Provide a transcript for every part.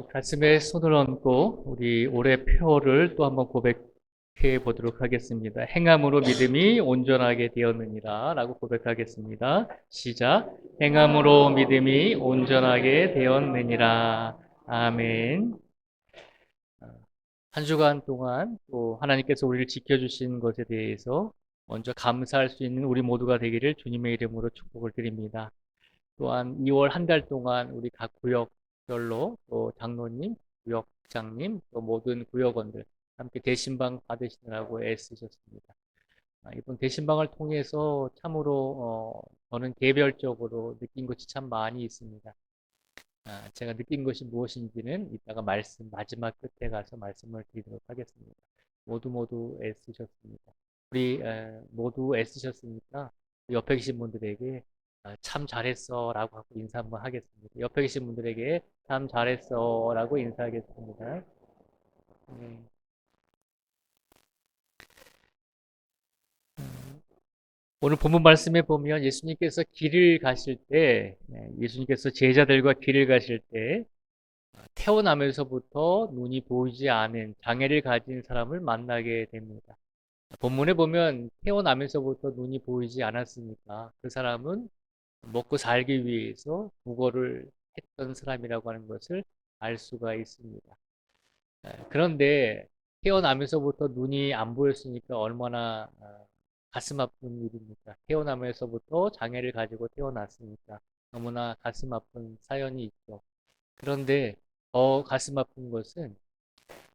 가슴에 손을 얹고 우리 올해 표를 또 한번 고백해 보도록 하겠습니다. 행함으로 믿음이 온전하게 되었느니라 라고 고백하겠습니다. 시작. 행함으로 믿음이 온전하게 되었느니라. 아멘. 한 주간 동안 또 하나님께서 우리를 지켜주신 것에 대해서 먼저 감사할 수 있는 우리 모두가 되기를 주님의 이름으로 축복을 드립니다. 또한 2월 한 달 동안 우리 각 구역별로 또 장로님, 구역장님, 또 모든 구역원들 함께 대신방 받으시느라고 애쓰셨습니다. 이번 대신방을 통해서 참으로 저는 개별적으로 느낀 것이 참 많이 있습니다. 제가 느낀 것이 무엇인지는 이따가 마지막 끝에 가서 말씀을 드리도록 하겠습니다. 모두 애쓰셨습니다. 우리 모두 애쓰셨으니까 옆에 계신 분들에게 참 잘했어 라고 하고 인사 한번 하겠습니다. 옆에 계신 분들에게 참 잘했어 라고 인사하겠습니다. 네. 오늘 본문 말씀에 보면 예수님께서 길을 가실 때, 예수님께서 제자들과 길을 가실 때 태어나면서부터 눈이 보이지 않은 장애를 가진 사람을 만나게 됩니다. 본문에 보면 태어나면서부터 눈이 보이지 않았으니까 그 사람은 먹고 살기 위해서 구걸을 했던 사람이라고 하는 것을 알 수가 있습니다. 그런데 태어나면서부터 눈이 안 보였으니까 얼마나 가슴 아픈 일입니까? 태어나면서부터 장애를 가지고 태어났으니까 너무나 가슴 아픈 사연이 있죠. 그런데 더 가슴 아픈 것은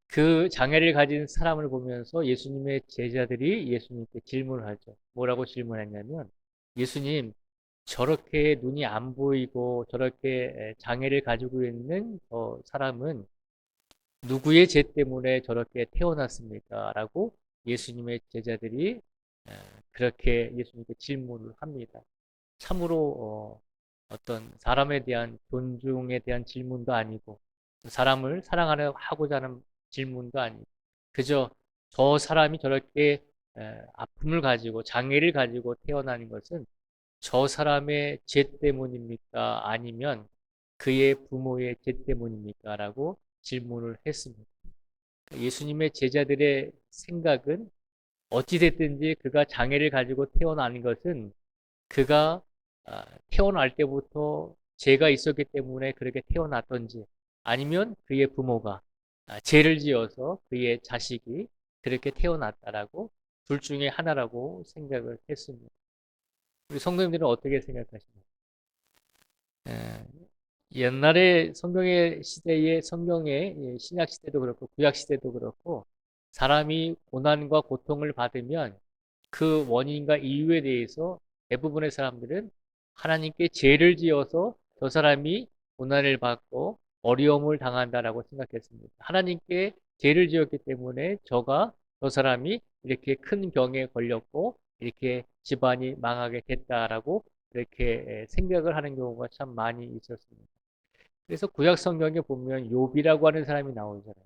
그 장애를 가진 사람을 보면서 예수님의 제자들이 예수님께 질문을 하죠. 뭐라고 질문했냐면, 예수님, 저렇게 눈이 안 보이고 저렇게 장애를 가지고 있는 사람은 누구의 죄 때문에 저렇게 태어났습니까? 라고 예수님의 제자들이 그렇게 예수님께 질문을 합니다. 참으로 어떤 사람에 대한 존중에 대한 질문도 아니고 사람을 사랑하고자 하는 질문도 아니고 그저 저 사람이 저렇게 아픔을 가지고 장애를 가지고 태어나는 것은 저 사람의 죄 때문입니까? 아니면 그의 부모의 죄 때문입니까? 라고 질문을 했습니다. 예수님의 제자들의 생각은 어찌됐든지 그가 장애를 가지고 태어나는 것은 그가 태어날 때부터 죄가 있었기 때문에 그렇게 태어났던지 아니면 그의 부모가 죄를 지어서 그의 자식이 그렇게 태어났다라고 둘 중에 하나라고 생각을 했습니다. 우리 성도님들은 어떻게 생각하십니까? 옛날에 성경의 시대에 성경의 신약 시대도 그렇고 구약 시대도 그렇고 사람이 고난과 고통을 받으면 그 원인과 이유에 대해서 대부분의 사람들은 하나님께 죄를 지어서 저 사람이 고난을 받고 어려움을 당한다라고 생각했습니다. 하나님께 죄를 지었기 때문에 저 사람이 이렇게 큰 병에 걸렸고 이렇게 집안이 망하게 됐다라고 이렇게 생각을 하는 경우가 참 많이 있었습니다. 그래서 구약 성경에 보면 욥이라고 하는 사람이 나오잖아요.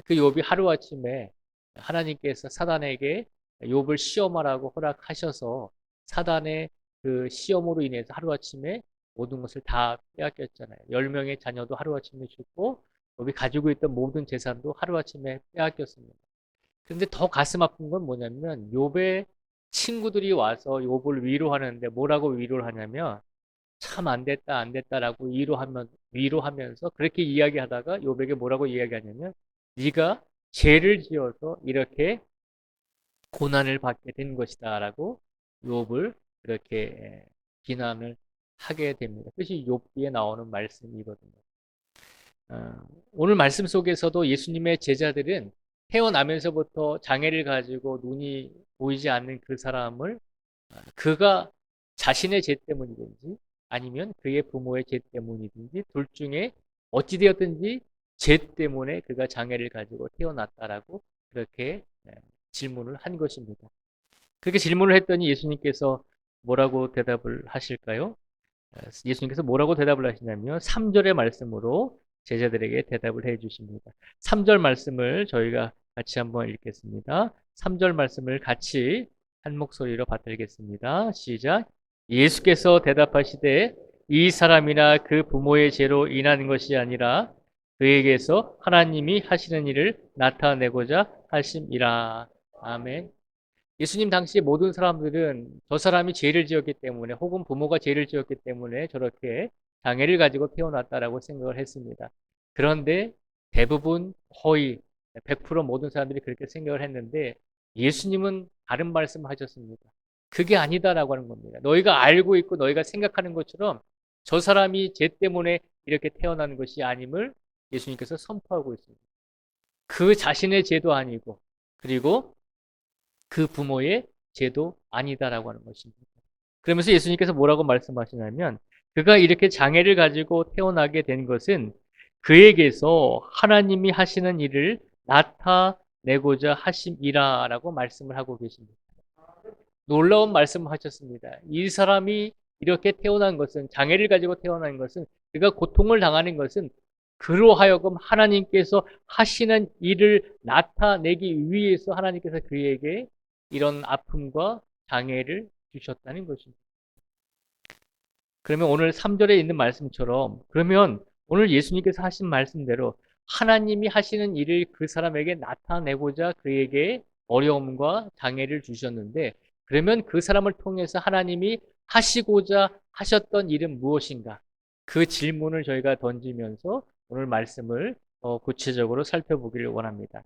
그 욥이 하루아침에 하나님께서 사단에게 욥을 시험하라고 허락하셔서 사단의 그 시험으로 인해서 하루아침에 모든 것을 다 빼앗겼잖아요. 10명의 자녀도 하루아침에 죽고 욥이 가지고 있던 모든 재산도 하루아침에 빼앗겼습니다. 그런데 더 가슴 아픈 건 뭐냐면 욥의 친구들이 와서 욥을 위로하는데 뭐라고 위로를 하냐면 참 안 됐다 안 됐다라고 위로하면서 그렇게 이야기하다가 욥에게 뭐라고 이야기하냐면 네가 죄를 지어서 이렇게 고난을 받게 된 것이다라고 욥을 그렇게 비난을 하게 됩니다. 그것이 욥기에 나오는 말씀이거든요. 오늘 말씀 속에서도 예수님의 제자들은 태어나면서부터 장애를 가지고 눈이 보이지 않는 그 사람을 그가 자신의 죄 때문이든지 아니면 그의 부모의 죄 때문이든지 둘 중에 어찌되었든지 죄 때문에 그가 장애를 가지고 태어났다라고 그렇게 질문을 한 것입니다. 그렇게 질문을 했더니 예수님께서 뭐라고 대답을 하실까요? 예수님께서 뭐라고 대답을 하시냐면 3절의 말씀으로 제자들에게 대답을 해 주십니다. 3절 말씀을 저희가 같이 한번 읽겠습니다. 3절 말씀을 같이 한 목소리로 받들겠습니다. 시작. 예수께서 대답하시되 이 사람이나 그 부모의 죄로 인한 것이 아니라 그에게서 하나님이 하시는 일을 나타내고자 하심이라. 아멘. 예수님 당시 모든 사람들은 저 사람이 죄를 지었기 때문에 혹은 부모가 죄를 지었기 때문에 저렇게 장애를 가지고 태어났다라고 생각을 했습니다. 그런데 대부분 거의 100% 모든 사람들이 그렇게 생각을 했는데 예수님은 다른 말씀을 하셨습니다. 그게 아니다라고 하는 겁니다. 너희가 알고 있고 너희가 생각하는 것처럼 저 사람이 죄 때문에 이렇게 태어난 것이 아님을 예수님께서 선포하고 있습니다. 그 자신의 죄도 아니고 그리고 그 부모의 죄도 아니다라고 하는 것입니다. 그러면서 예수님께서 뭐라고 말씀하시냐면 그가 이렇게 장애를 가지고 태어나게 된 것은 그에게서 하나님이 하시는 일을 나타내고자 하심이라라고 말씀을 하고 계십니다. 놀라운 말씀을 하셨습니다. 이 사람이 이렇게 태어난 것은 장애를 가지고 태어난 것은 그가 고통을 당하는 것은 그로 하여금 하나님께서 하시는 일을 나타내기 위해서 하나님께서 그에게 이런 아픔과 장애를 주셨다는 것입니다. 그러면 오늘 3절에 있는 말씀처럼 그러면 오늘 예수님께서 하신 말씀대로 하나님이 하시는 일을 그 사람에게 나타내고자 그에게 어려움과 장애를 주셨는데 그러면 그 사람을 통해서 하나님이 하시고자 하셨던 일은 무엇인가? 그 질문을 저희가 던지면서 오늘 말씀을 구체적으로 살펴보기를 원합니다.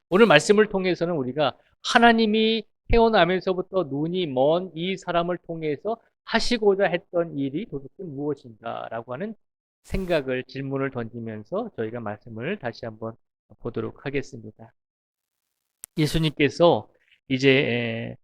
오늘 말씀을 통해서는 우리가 하나님이 태어나면서부터 눈이 먼 이 사람을 통해서 하시고자 했던 일이 도대체 무엇인가라고 하는 생각을, 질문을 던지면서 저희가 말씀을 다시 한번 보도록 하겠습니다. 예수님께서 이제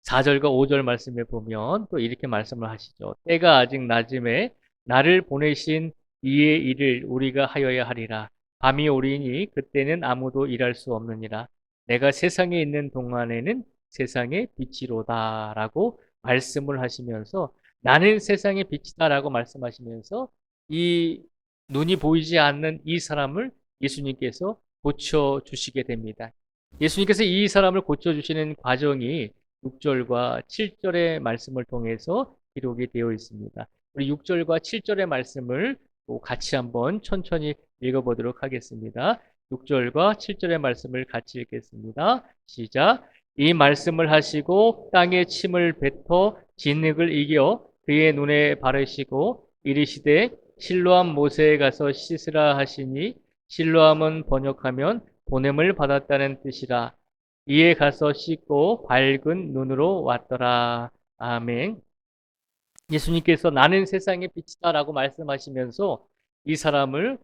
4절과 5절 말씀에 보면 또 이렇게 말씀을 하시죠. 때가 아직 낮음에 나를 보내신 이의 일을 우리가 하여야 하리라. 밤이 오리니 그때는 아무도 일할 수 없느니라. 내가 세상에 있는 동안에는 세상의 빛이로다 라고 말씀을 하시면서 나는 세상의 빛이다 라고 말씀하시면서 이 눈이 보이지 않는 이 사람을 예수님께서 고쳐주시게 됩니다. 예수님께서 이 사람을 고쳐주시는 과정이 6절과 7절의 말씀을 통해서 기록이 되어 있습니다. 우리 6절과 7절의 말씀을 같이 한번 천천히 읽어보도록 하겠습니다. 6절과 7절의 말씀을 같이 읽겠습니다. 시작. 이 말씀을 하시고 땅에 침을 뱉어 진흙을 이겨 그의 눈에 바르시고 이르시되 실로암 모세에 가서 씻으라 하시니 실로암은 번역하면 보냄을 받았다는 뜻이라. 이에 가서 씻고 밝은 눈으로 왔더라. 아멘. 예수님께서 나는 세상의 빛이다라고 말씀하시면서 이 사람을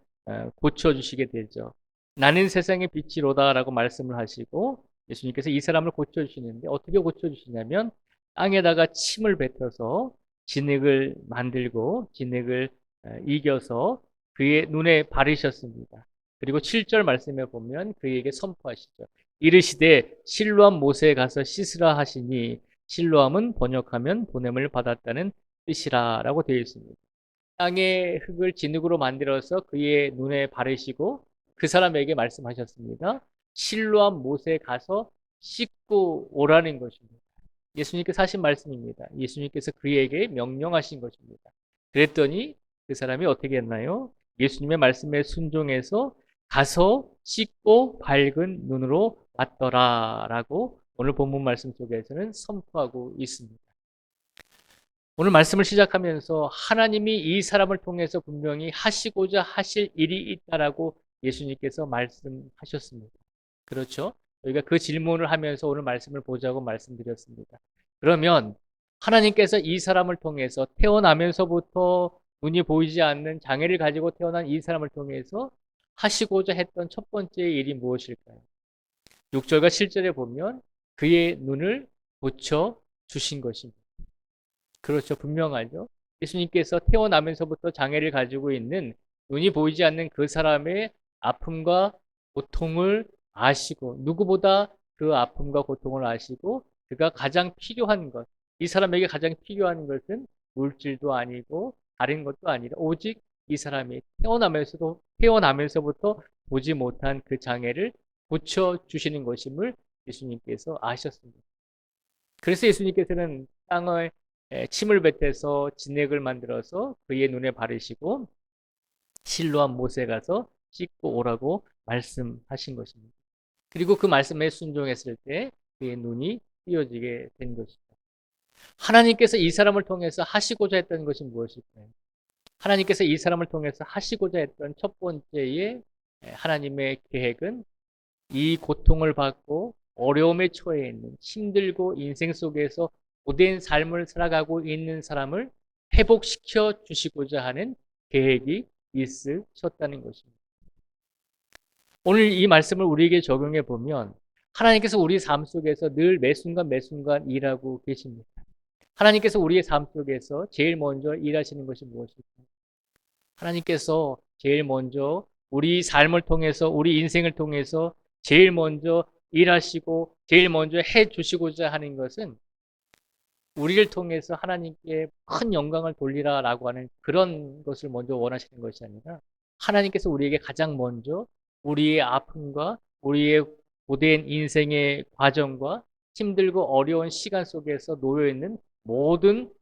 고쳐주시게 되죠. 나는 세상의 빛이로다라고 말씀을 하시고 예수님께서 이 사람을 고쳐주시는데 어떻게 고쳐주시냐면 땅에다가 침을 뱉어서 진흙을 만들고 진흙을 이겨서 그의 눈에 바르셨습니다. 그리고 7절 말씀에 보면 그에게 선포하시죠. 이르시되 실로암 모세에 가서 씻으라 하시니 실로암은 번역하면 보냄을 받았다는 뜻이라라고 되어 있습니다. 땅의 흙을 진흙으로 만들어서 그의 눈에 바르시고 그 사람에게 말씀하셨습니다. 실로암 못에 가서 씻고 오라는 것입니다. 예수님께서 하신 말씀입니다. 예수님께서 그에게 명령하신 것입니다. 그랬더니 그 사람이 어떻게 했나요? 예수님의 말씀에 순종해서 가서 씻고 밝은 눈으로 왔더라라고 오늘 본문 말씀 속에서는 선포하고 있습니다. 오늘 말씀을 시작하면서 하나님이 이 사람을 통해서 분명히 하시고자 하실 일이 있다라고 예수님께서 말씀하셨습니다. 그렇죠? 저희가 그 질문을 하면서 오늘 말씀을 보자고 말씀드렸습니다. 그러면 하나님께서 이 사람을 통해서 태어나면서부터 눈이 보이지 않는 장애를 가지고 태어난 이 사람을 통해서 하시고자 했던 첫 번째 일이 무엇일까요? 6절과 7절에 보면 그의 눈을 고쳐 주신 것입니다. 그렇죠. 분명하죠. 예수님께서 태어나면서부터 장애를 가지고 있는 눈이 보이지 않는 그 사람의 아픔과 고통을 아시고 누구보다 그 아픔과 고통을 아시고 그가 가장 필요한 것, 이 사람에게 가장 필요한 것은 물질도 아니고 다른 것도 아니라 오직 이 사람이 태어나면서부터 보지 못한 그 장애를 고쳐주시는 것임을 예수님께서 아셨습니다. 그래서 예수님께서는 땅을 침을 뱉어서 진액을 만들어서 그의 눈에 바르시고 실로암 못에 가서 씻고 오라고 말씀하신 것입니다. 그리고 그 말씀에 순종했을 때 그의 눈이 띄어지게 된 것입니다. 하나님께서 이 사람을 통해서 하시고자 했던 것이 무엇일까요? 하나님께서 이 사람을 통해서 하시고자 했던 첫 번째의 하나님의 계획은 이 고통을 받고 어려움에 처해 있는, 힘들고 인생 속에서 고된 삶을 살아가고 있는 사람을 회복시켜 주시고자 하는 계획이 있으셨다는 것입니다. 오늘 이 말씀을 우리에게 적용해 보면 하나님께서 우리 삶 속에서 늘 매 순간 매 순간 일하고 계십니다. 하나님께서 우리의 삶 속에서 제일 먼저 일하시는 것이 무엇일까요? 하나님께서 제일 먼저 우리 삶을 통해서, 우리 인생을 통해서 제일 먼저 일하시고 제일 먼저 해 주시고자 하는 것은 우리를 통해서 하나님께 큰 영광을 돌리라라고 하는 그런 것을 먼저 원하시는 것이 아니라 하나님께서 우리에게 가장 먼저 우리의 아픔과 우리의 고된 인생의 과정과 힘들고 어려운 시간 속에서 놓여 있는 모든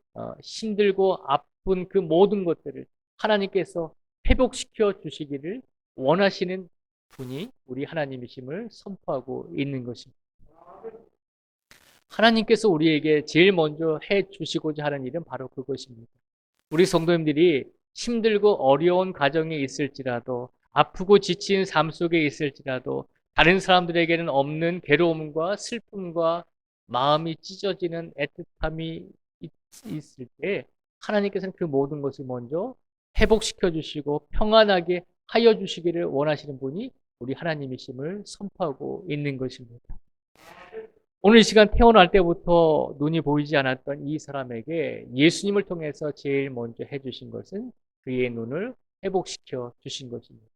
힘들고 아픈 그 모든 것들을 하나님께서 회복시켜 주시기를 원하시는 분이 우리 하나님이심을 선포하고 있는 것입니다. 하나님께서 우리에게 제일 먼저 해 주시고자 하는 일은 바로 그것입니다. 우리 성도님들이 힘들고 어려운 가정에 있을지라도, 아프고 지친 삶 속에 있을지라도, 다른 사람들에게는 없는 괴로움과 슬픔과 마음이 찢어지는 애틋함이 있을 때 하나님께서는 그 모든 것을 먼저 회복시켜 주시고 평안하게 하여 주시기를 원하시는 분이 우리 하나님이심을 선포하고 있는 것입니다. 오늘 이 시간 태어날 때부터 눈이 보이지 않았던 이 사람에게 예수님을 통해서 제일 먼저 해주신 것은 그의 눈을 회복시켜 주신 것입니다.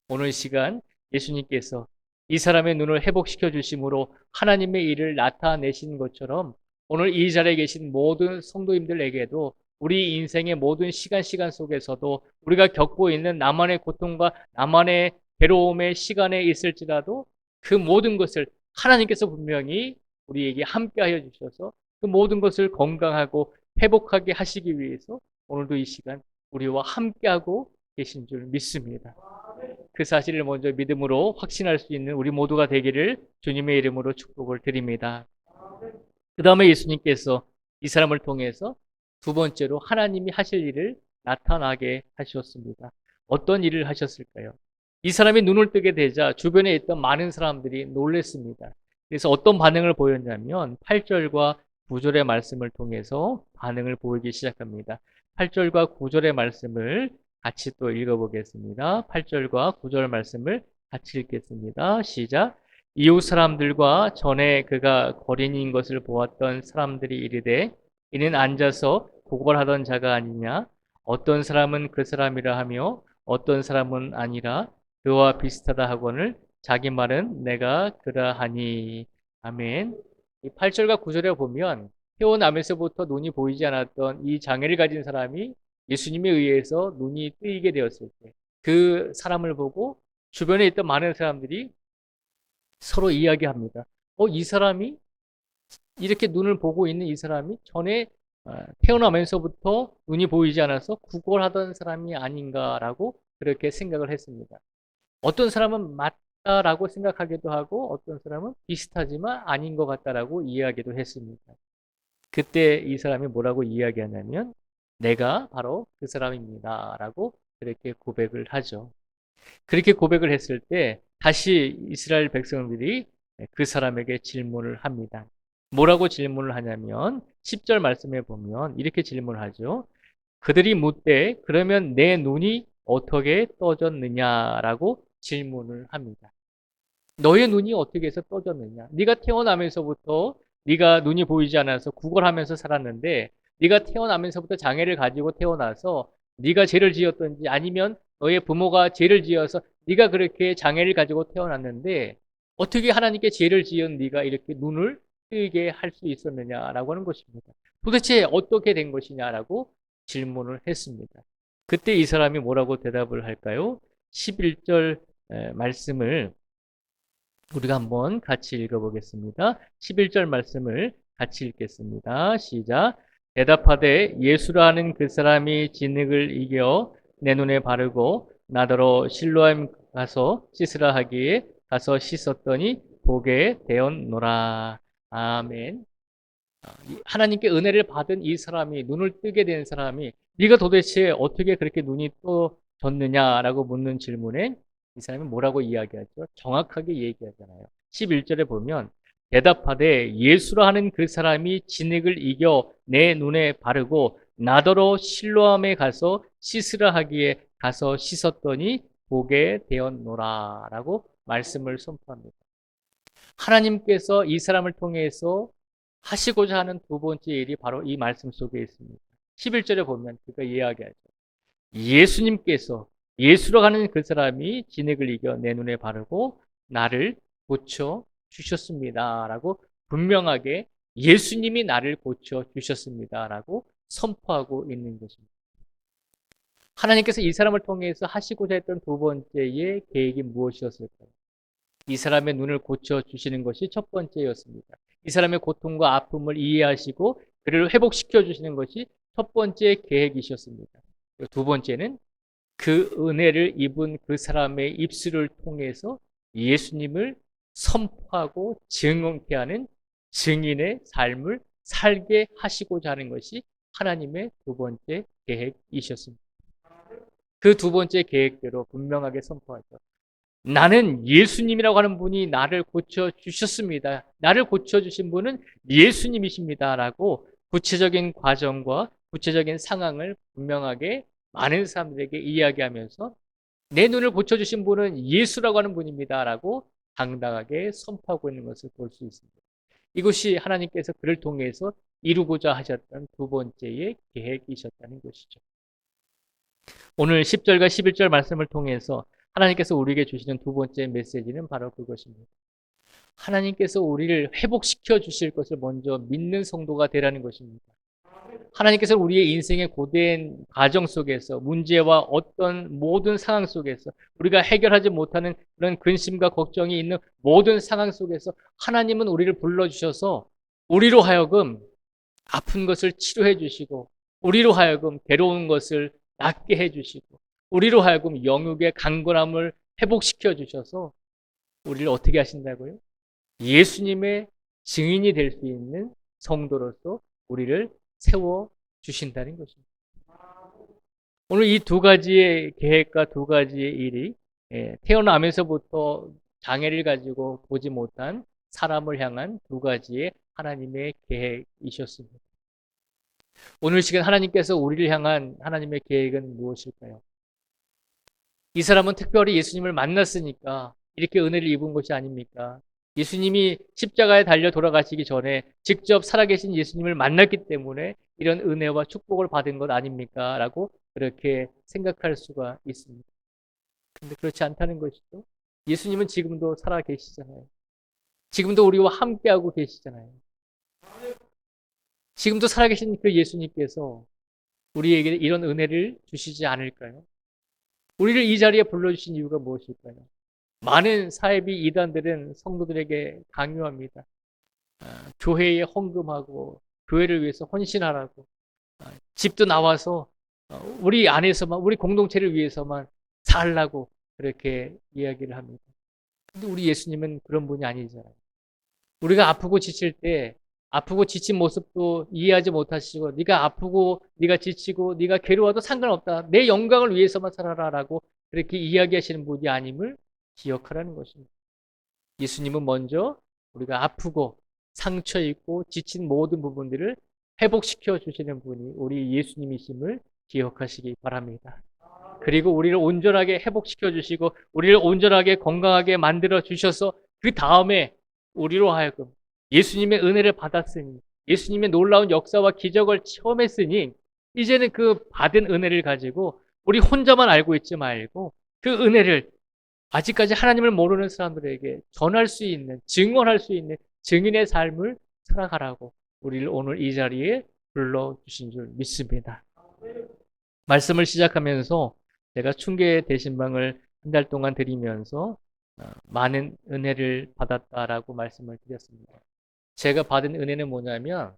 오늘 이 시간 예수님께서 이 사람의 눈을 회복시켜 주심으로 하나님의 일을 나타내신 것처럼 오늘 이 자리에 계신 모든 성도님들에게도 우리 인생의 모든 시간 속에서도 우리가 겪고 있는 나만의 고통과 나만의 괴로움의 시간에 있을지라도 그 모든 것을 하나님께서 분명히 우리에게 함께하여 주셔서 그 모든 것을 건강하고 회복하게 하시기 위해서 오늘도 이 시간 우리와 함께하고 계신 줄 믿습니다. 그 사실을 먼저 믿음으로 확신할 수 있는 우리 모두가 되기를 주님의 이름으로 축복을 드립니다. 그 다음에 예수님께서 이 사람을 통해서 두 번째로 하나님이 하실 일을 나타나게 하셨습니다. 어떤 일을 하셨을까요? 이 사람이 눈을 뜨게 되자 주변에 있던 많은 사람들이 놀랐습니다. 그래서 어떤 반응을 보였냐면 8절과 9절의 말씀을 통해서 반응을 보이기 시작합니다. 8절과 9절의 말씀을 같이 또 읽어보겠습니다. 8절과 9절 말씀을 같이 읽겠습니다. 시작. 이웃 사람들과 전에 그가 거린인 것을 보았던 사람들이 이르되 이는 앉아서 구걸하던 자가 아니냐? 어떤 사람은 그 사람이라 하며 어떤 사람은 아니라 그와 비슷하다 하거늘 자기 말은 내가 그러하니. 아멘. 이 8절과 9절에 보면 태어나면서부터 눈이 보이지 않았던 이 장애를 가진 사람이 예수님에 의해서 눈이 뜨이게 되었을 때 그 사람을 보고 주변에 있던 많은 사람들이 서로 이야기합니다. 이 사람이 이렇게 눈을 보고 있는 이 사람이 전에 태어나면서부터 눈이 보이지 않아서 구걸하던 사람이 아닌가라고 그렇게 생각을 했습니다. 어떤 사람은 맞다라고 생각하기도 하고 어떤 사람은 비슷하지만 아닌 것 같다라고 이야기도 했습니다. 그때 이 사람이 뭐라고 이야기하냐면 내가 바로 그 사람입니다 라고 그렇게 고백을 하죠. 그렇게 고백을 했을 때 다시 이스라엘 백성들이 그 사람에게 질문을 합니다. 뭐라고 질문을 하냐면 10절 말씀에 보면 이렇게 질문을 하죠. 그들이 묻되 그러면 내 눈이 어떻게 떠졌느냐라고 질문을 합니다. 너의 눈이 어떻게 해서 떠졌느냐? 네가 태어나면서부터 네가 눈이 보이지 않아서 구걸하면서 살았는데 네가 태어나면서부터 장애를 가지고 태어나서 네가 죄를 지었던지 아니면 너의 부모가 죄를 지어서 네가 그렇게 장애를 가지고 태어났는데 어떻게 하나님께 죄를 지은 네가 이렇게 눈을 뜨게 할 수 있었느냐라고 하는 것입니다. 도대체 어떻게 된 것이냐라고 질문을 했습니다. 그때 이 사람이 뭐라고 대답을 할까요? 11절 말씀을 우리가 한번 같이 읽어보겠습니다. 11절 말씀을 같이 읽겠습니다. 시작. 대답하되 예수라는 그 사람이 진흙을 이겨 내 눈에 바르고 나더러 실로암 가서 씻으라 하기에 가서 씻었더니 보게 되었노라. 아멘. 하나님께 은혜를 받은 이 사람이, 눈을 뜨게 된 사람이 네가 도대체 어떻게 그렇게 눈이 떠졌느냐라고 묻는 질문에 이 사람이 뭐라고 이야기하죠? 정확하게 얘기하잖아요. 11절에 보면 대답하되 예수라 하는 그 사람이 진흙을 이겨 내 눈에 바르고 나더러 실로암에 가서 씻으라 하기에 가서 씻었더니 보게 되었노라 라고 말씀을 선포합니다. 하나님께서 이 사람을 통해서 하시고자 하는 두 번째 일이 바로 이 말씀 속에 있습니다. 11절에 보면 그가 이야기하죠. 예수님께서, 예수로 가는 그 사람이 진흙을 이겨 내 눈에 바르고 나를 고쳐 주셨습니다 라고 분명하게 예수님이 나를 고쳐 주셨습니다 라고 선포하고 있는 것입니다. 하나님께서 이 사람을 통해서 하시고자 했던 두 번째의 계획이 무엇이었을까요? 이 사람의 눈을 고쳐 주시는 것이 첫 번째였습니다. 이 사람의 고통과 아픔을 이해하시고 그를 회복시켜 주시는 것이 첫 번째 계획이셨습니다. 두 번째는 그 은혜를 입은 그 사람의 입술을 통해서 예수님을 선포하고 증언케 하는 증인의 삶을 살게 하시고자 하는 것이 하나님의 두 번째 계획이셨습니다. 그 두 번째 계획대로 분명하게 선포하죠. 나는 예수님이라고 하는 분이 나를 고쳐주셨습니다. 나를 고쳐주신 분은 예수님이십니다. 라고 구체적인 과정과 구체적인 상황을 분명하게 많은 사람들에게 이야기하면서 내 눈을 고쳐주신 분은 예수라고 하는 분입니다. 라고 당당하게 선포하고 있는 것을 볼 수 있습니다. 이것이 하나님께서 그를 통해서 이루고자 하셨던 두 번째의 계획이셨다는 것이죠. 오늘 10절과 11절 말씀을 통해서 하나님께서 우리에게 주시는 두 번째 메시지는 바로 그것입니다. 하나님께서 우리를 회복시켜 주실 것을 먼저 믿는 성도가 되라는 것입니다. 하나님께서 우리의 인생의 고된 과정 속에서 문제와 어떤 모든 상황 속에서 우리가 해결하지 못하는 그런 근심과 걱정이 있는 모든 상황 속에서 하나님은 우리를 불러주셔서 우리로 하여금 아픈 것을 치료해 주시고 우리로 하여금 괴로운 것을 낫게 해 주시고 우리로 하여금 영육의 강건함을 회복시켜 주셔서 우리를 어떻게 하신다고요? 예수님의 증인이 될 수 있는 성도로서 우리를 세워 주신다는 것입니다. 오늘 이 두 가지의 계획과 두 가지의 일이 태어나면서부터 장애를 가지고 보지 못한 사람을 향한 두 가지의 하나님의 계획이셨습니다. 오늘 시간 하나님께서 우리를 향한 하나님의 계획은 무엇일까요? 이 사람은 특별히 예수님을 만났으니까 이렇게 은혜를 입은 것이 아닙니까? 예수님이 십자가에 달려 돌아가시기 전에 직접 살아계신 예수님을 만났기 때문에 이런 은혜와 축복을 받은 것 아닙니까? 라고 그렇게 생각할 수가 있습니다. 근데 그렇지 않다는 것이죠. 예수님은 지금도 살아계시잖아요. 지금도 우리와 함께하고 계시잖아요. 지금도 살아계신 그 예수님께서 우리에게 이런 은혜를 주시지 않을까요? 우리를 이 자리에 불러주신 이유가 무엇일까요? 많은 사이비 이단들은 성도들에게 강요합니다. 교회에 헌금하고 교회를 위해서 헌신하라고 집도 나와서 우리 안에서만 우리 공동체를 위해서만 살라고 그렇게 이야기를 합니다. 근데 우리 예수님은 그런 분이 아니잖아요. 우리가 아프고 지칠 때 아프고 지친 모습도 이해하지 못하시고 네가 아프고 네가 지치고 네가 괴로워도 상관없다. 내 영광을 위해서만 살아라라고 그렇게 이야기하시는 분이 아님을 기억하라는 것입니다. 예수님은 먼저 우리가 아프고 상처 있고 지친 모든 부분들을 회복시켜 주시는 분이 우리 예수님이심을 기억하시기 바랍니다. 그리고 우리를 온전하게 회복시켜 주시고 우리를 온전하게 건강하게 만들어 주셔서 그 다음에 우리로 하여금 예수님의 은혜를 받았으니 예수님의 놀라운 역사와 기적을 체험했으니 이제는 그 받은 은혜를 가지고 우리 혼자만 알고 있지 말고 그 은혜를 아직까지 하나님을 모르는 사람들에게 전할 수 있는, 증언할 수 있는 증인의 삶을 살아가라고 우리를 오늘 이 자리에 불러주신 줄 믿습니다. 말씀을 시작하면서 제가 충계 대신방을 한 달 동안 드리면서 많은 은혜를 받았다라고 말씀을 드렸습니다. 제가 받은 은혜는 뭐냐면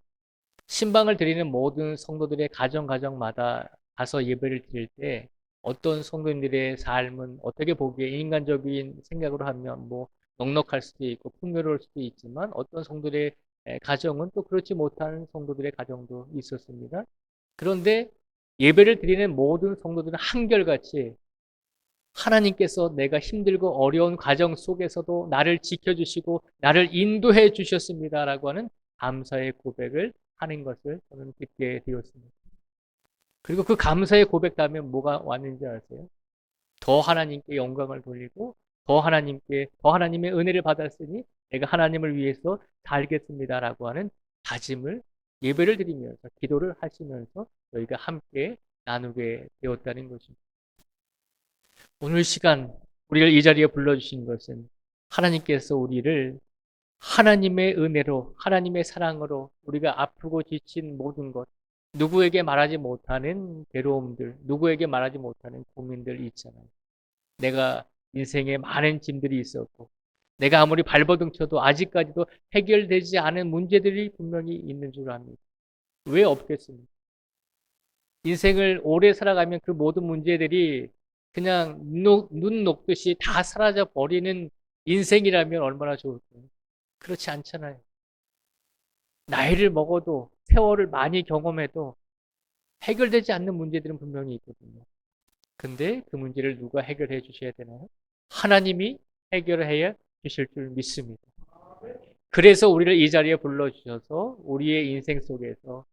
신방을 드리는 모든 성도들의 가정마다 가서 예배를 드릴 때 어떤 성도님들의 삶은 어떻게 보기에 인간적인 생각으로 하면 뭐 넉넉할 수도 있고 풍요로울 수도 있지만 어떤 성도들의 가정은 또 그렇지 못한 성도들의 가정도 있었습니다. 그런데 예배를 드리는 모든 성도들은 한결같이 하나님께서 내가 힘들고 어려운 과정 속에서도 나를 지켜주시고 나를 인도해 주셨습니다라고 하는 감사의 고백을 하는 것을 저는 듣게 되었습니다. 그리고 그 감사의 고백 다음에 뭐가 왔는지 아세요? 더 하나님께 영광을 돌리고 더 하나님의 은혜를 받았으니 내가 하나님을 위해서 살겠습니다라고 하는 다짐을 예배를 드리면서 기도를 하시면서 저희가 함께 나누게 되었다는 것입니다. 오늘 시간 우리를 이 자리에 불러주신 것은 하나님께서 우리를 하나님의 은혜로 하나님의 사랑으로 우리가 아프고 지친 모든 것 누구에게 말하지 못하는 괴로움들 누구에게 말하지 못하는 고민들 있잖아요. 내가 인생에 많은 짐들이 있었고 내가 아무리 발버둥 쳐도 아직까지도 해결되지 않은 문제들이 분명히 있는 줄 압니다. 왜 없겠습니까? 인생을 오래 살아가면 그 모든 문제들이 그냥 눈 녹듯이 다 사라져 버리는 인생이라면 얼마나 좋을까요? 그렇지 않잖아요. 나이를 먹어도 세월을 많이 경험해도 해결되지 않는 문제들은 분명히 있거든요. 근데 그 문제를 누가 해결해 주셔야 되나요? 하나님이 해결해야 주실 줄 믿습니다. 그래서 우리를 이 자리에 불러주셔서 우리의 인생 속에서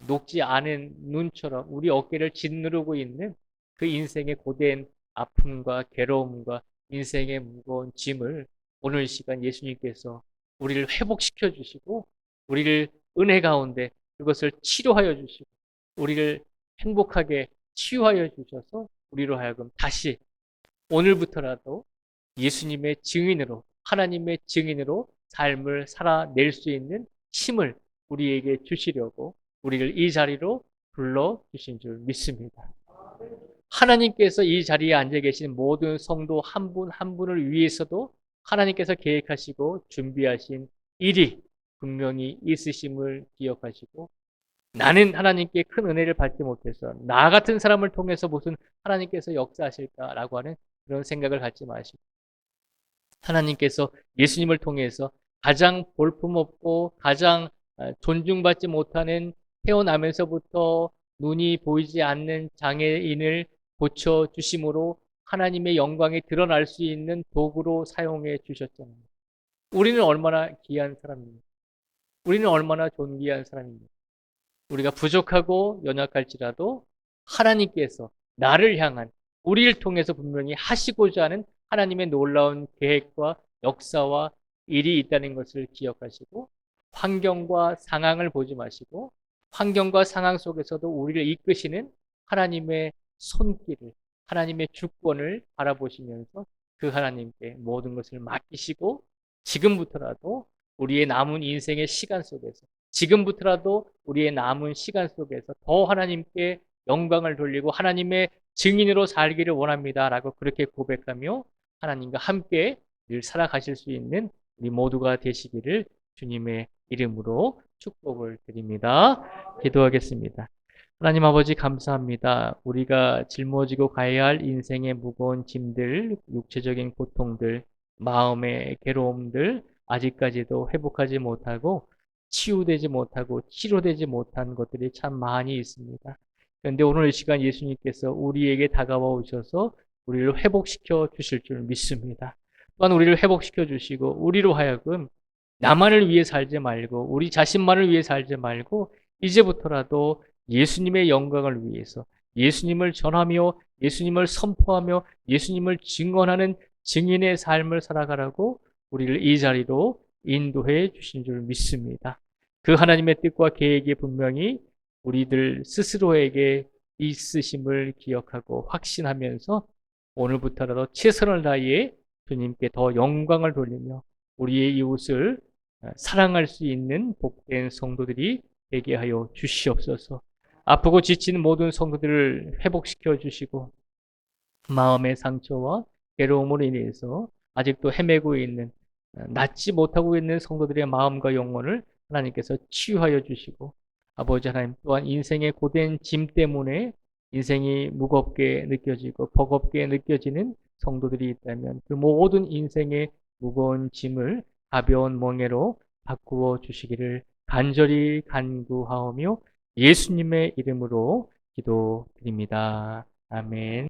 녹지 않은 눈처럼 우리 어깨를 짓누르고 있는 그 인생의 고된 아픔과 괴로움과 인생의 무거운 짐을 오늘 시간 예수님께서 우리를 회복시켜 주시고 우리를 은혜 가운데 그것을 치료하여 주시고 우리를 행복하게 치유하여 주셔서 우리로 하여금 다시 오늘부터라도 예수님의 증인으로 하나님의 증인으로 삶을 살아낼 수 있는 힘을 우리에게 주시려고 우리를 이 자리로 불러주신 줄 믿습니다. 하나님께서 이 자리에 앉아 계신 모든 성도 한 분 한 분을 위해서도 하나님께서 계획하시고 준비하신 일이 분명히 있으심을 기억하시고 나는 하나님께 큰 은혜를 받지 못해서 나 같은 사람을 통해서 무슨 하나님께서 역사하실까라고 하는 그런 생각을 갖지 마시고 하나님께서 예수님을 통해서 가장 볼품없고 가장 존중받지 못하는 태어나면서부터 눈이 보이지 않는 장애인을 고쳐주심으로 하나님의 영광이 드러날 수 있는 도구로 사용해 주셨잖아요. 우리는 얼마나 귀한 사람입니까? 우리는 얼마나 존귀한 사람입니까? 우리가 부족하고 연약할지라도 하나님께서 나를 향한 우리를 통해서 분명히 하시고자 하는 하나님의 놀라운 계획과 역사와 일이 있다는 것을 기억하시고 환경과 상황을 보지 마시고 환경과 상황 속에서도 우리를 이끄시는 하나님의 손길을 하나님의 주권을 바라보시면서 그 하나님께 모든 것을 맡기시고 지금부터라도 우리의 남은 인생의 시간 속에서 지금부터라도 우리의 남은 시간 속에서 더 하나님께 영광을 돌리고 하나님의 증인으로 살기를 원합니다라고 그렇게 고백하며 하나님과 함께 늘 살아가실 수 있는 우리 모두가 되시기를 주님의 이름으로 축복을 드립니다. 기도하겠습니다. 하나님 아버지 감사합니다. 우리가 짊어지고 가야 할 인생의 무거운 짐들, 육체적인 고통들, 마음의 괴로움들 아직까지도 회복하지 못하고 치유되지 못하고 치료되지 못한 것들이 참 많이 있습니다. 그런데 오늘 이 시간 예수님께서 우리에게 다가와 오셔서 우리를 회복시켜 주실 줄 믿습니다. 또한 우리를 회복시켜 주시고 우리로 하여금 나만을 위해 살지 말고 우리 자신만을 위해 살지 말고 이제부터라도 예수님의 영광을 위해서 예수님을 전하며 예수님을 선포하며 예수님을 증언하는 증인의 삶을 살아가라고 우리를 이 자리로 인도해 주신 줄 믿습니다. 그 하나님의 뜻과 계획이 분명히 우리들 스스로에게 있으심을 기억하고 확신하면서 오늘부터라도 최선을 다해 주님께 더 영광을 돌리며 우리의 이웃을 사랑할 수 있는 복된 성도들이 되게 하여 주시옵소서. 아프고 지치는 모든 성도들을 회복시켜 주시고 마음의 상처와 괴로움으로 인해서 아직도 헤매고 있는 낫지 못하고 있는 성도들의 마음과 영혼을 하나님께서 치유하여 주시고 아버지 하나님 또한 인생의 고된 짐 때문에 인생이 무겁게 느껴지고 버겁게 느껴지는 성도들이 있다면 그 모든 인생의 무거운 짐을 가벼운 멍에로 바꾸어 주시기를 간절히 간구하오며 예수님의 이름으로 기도드립니다. 아멘.